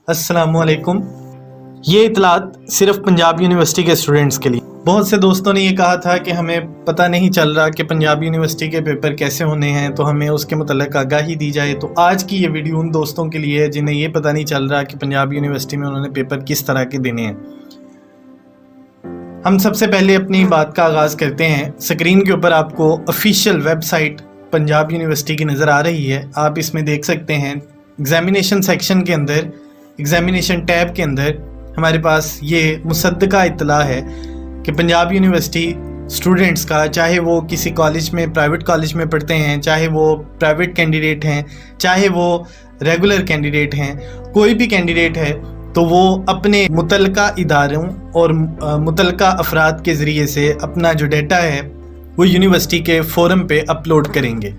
अस्सलामुअलैकुम। ये इतलात सिर्फ पंजाब यूनिवर्सिटी के स्टूडेंट्स के लिए। बहुत से दोस्तों ने ये कहा था कि हमें पता नहीं चल रहा कि पंजाब यूनिवर्सिटी के पेपर कैसे होने हैं, तो हमें उसके मुतल्लिक़ आगाही दी जाए। तो आज की ये वीडियो उन दोस्तों के लिए है जिन्हें ये पता नहीं चल रहा कि पंजाब यूनिवर्सिटी में उन्होंने पेपर किस तरह के देने हैं। हम सबसे पहले अपनी बात का आगाज़ करते हैं। स्क्रीन के ऊपर आपको ऑफिशियल वेबसाइट पंजाब यूनिवर्सिटी की नज़र आ रही है। आप इसमें देख सकते हैं एग्जामिनेशन सेक्शन के अंदर, एग्जामिनेशन टैब के अंदर हमारे पास ये मुसद्दका इत्तला है कि पंजाब यूनिवर्सिटी स्टूडेंट्स का, चाहे वो किसी कॉलेज में, प्राइवेट कॉलेज में पढ़ते हैं, चाहे वो प्राइवेट कैंडिडेट हैं, चाहे वो रेगुलर कैंडिडेट हैं, कोई भी कैंडिडेट है, तो वो अपने मुतल्लिका इदारों और मुतल्लिका अफराद के ज़रिए से अपना जो डेटा है वो यूनिवर्सिटी के फोरम पे अपलोड करेंगे।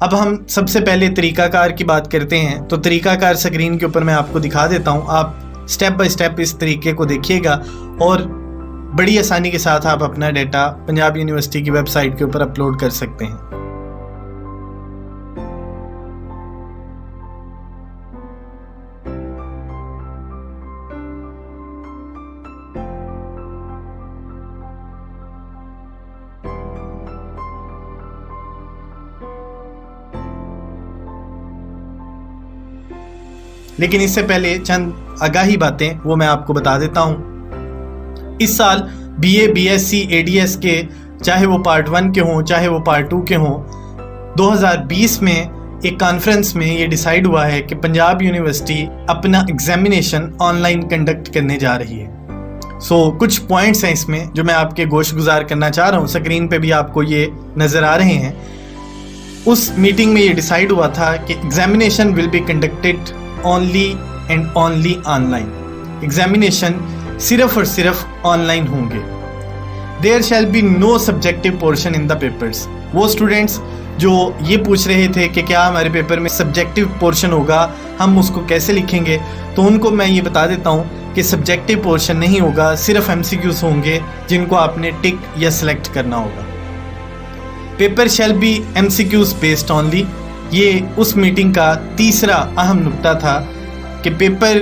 अब हम सबसे पहले तरीक़ाकार की बात करते हैं। तो तरीक़ाकार स्क्रीन के ऊपर मैं आपको दिखा देता हूँ। आप स्टेप बाय स्टेप इस तरीके को देखिएगा और बड़ी आसानी के साथ आप अपना डेटा पंजाब यूनिवर्सिटी की वेबसाइट के ऊपर अपलोड कर सकते हैं। लेकिन इससे पहले चंद आगाही बातें वो मैं आपको बता देता हूँ। इस साल बीए, बीएससी, एडीएस के, चाहे वो पार्ट 1 के हों, चाहे वो पार्ट 2 के हों, 2020 में एक कॉन्फ्रेंस में ये डिसाइड हुआ है कि पंजाब यूनिवर्सिटी अपना एग्जामिनेशन ऑनलाइन कंडक्ट करने जा रही है। कुछ पॉइंट्स हैं इसमें जो मैं आपके गोश गुजार करना चाह रहा हूँ। स्क्रीन पे भी आपको ये नज़र आ रहे हैं। उस मीटिंग में ये डिसाइड हुआ था कि examination will be conducted only and only online. Examination सिर्फ और सिर्फ ऑनलाइन होंगे। There shall be no subjective portion in the papers. वो स्टूडेंट्स जो ये पूछ रहे थे कि क्या हमारे पेपर में सब्जेक्टिव पोर्शन होगा, हम उसको कैसे लिखेंगे, तो उनको मैं ये बता देता हूँ कि सब्जेक्टिव पोर्शन नहीं होगा, सिर्फ MCQs होंगे जिनको आपने टिक या सिलेक्ट करना होगा। Paper shall be MCQs based only. ये उस मीटिंग का तीसरा अहम नुक्ता था कि पेपर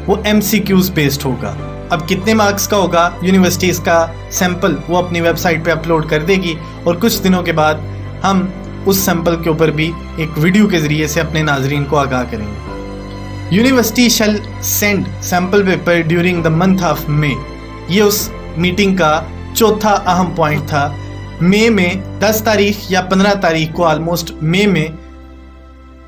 वो MCQs बेस्ड होगा। अब कितने मार्क्स का होगा, यूनिवर्सिटी इसका सैंपल वो अपनी वेबसाइट पे अपलोड कर देगी और कुछ दिनों के बाद हम उस सैंपल के ऊपर भी एक वीडियो के ज़रिए से अपने नाजरीन को आगाह करेंगे। University shall send sample paper during the month of May. ये उस मीटिंग का चौथा अहम पॉइंट था। मई में 10 तारीख या 15 तारीख को, ऑलमोस्ट मई में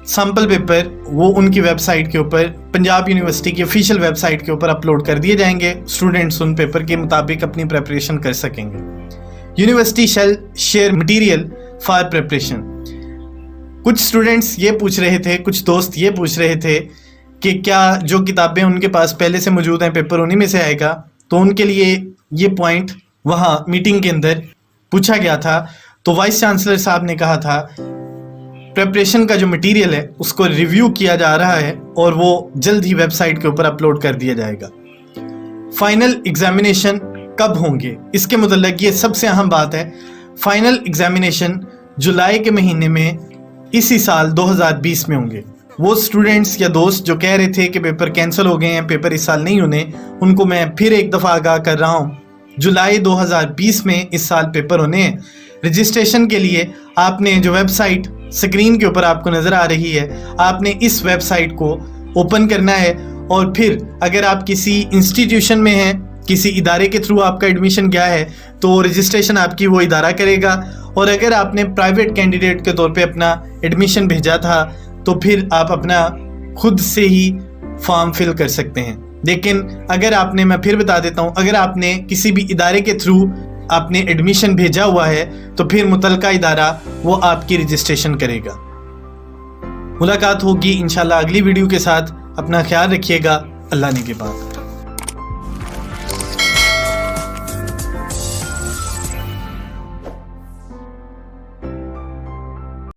सैंपल पेपर वो उनकी वेबसाइट के ऊपर, पंजाब यूनिवर्सिटी की ऑफिशियल वेबसाइट के ऊपर अपलोड कर दिए जाएंगे। स्टूडेंट्स उन पेपर के मुताबिक अपनी प्रेपरेशन कर सकेंगे। University shall share material for preparation. कुछ स्टूडेंट्स ये पूछ रहे थे, कुछ दोस्त ये पूछ रहे थे कि क्या जो किताबें उनके पास पहले से मौजूद हैं पेपर उन्हीं में से आएगा। तो उनके लिए ये पॉइंट वहाँ मीटिंग के अंदर पूछा गया था। तो वाइस चांसलर साहब ने कहा था प्रेपरेशन का जो मटेरियल है उसको रिव्यू किया जा रहा है और वो जल्द ही वेबसाइट के ऊपर अपलोड कर दिया जाएगा। फाइनल एग्जामिनेशन कब होंगे, इसके मुतल्लिक़ ये सबसे अहम बात है। फाइनल एग्जामिनेशन जुलाई के महीने में इसी साल 2020 में होंगे। वो स्टूडेंट्स या दोस्त जो कह रहे थे कि पेपर कैंसिल हो गए हैं, पेपर इस साल नहीं होने, उनको मैं फिर एक दफ़ा आगाह कर रहा हूँ, जुलाई 2020 में इस साल पेपर होने हैं। रजिस्ट्रेशन के लिए आपने जो वेबसाइट स्क्रीन के ऊपर आपको नज़र आ रही है, आपने इस वेबसाइट को ओपन करना है और फिर अगर आप किसी इंस्टीट्यूशन में हैं, किसी इदारे के थ्रू आपका एडमिशन गया है, तो रजिस्ट्रेशन आपकी वो इदारा करेगा। और अगर आपने प्राइवेट कैंडिडेट के तौर पे अपना एडमिशन भेजा था तो फिर आप अपना खुद से ही फॉर्म फिल कर सकते हैं। लेकिन अगर आपने, मैं फिर बता देता हूँ, अगर आपने किसी भी इदारे के थ्रू आपने एडमिशन भेजा हुआ है तो फिर मुतल्लिका इदारा वो आपकी रजिस्ट्रेशन करेगा। मुलाकात होगी इंशाल्लाह अगली वीडियो के साथ। अपना ख्याल रखिएगा। अल्लाह ने के बाद।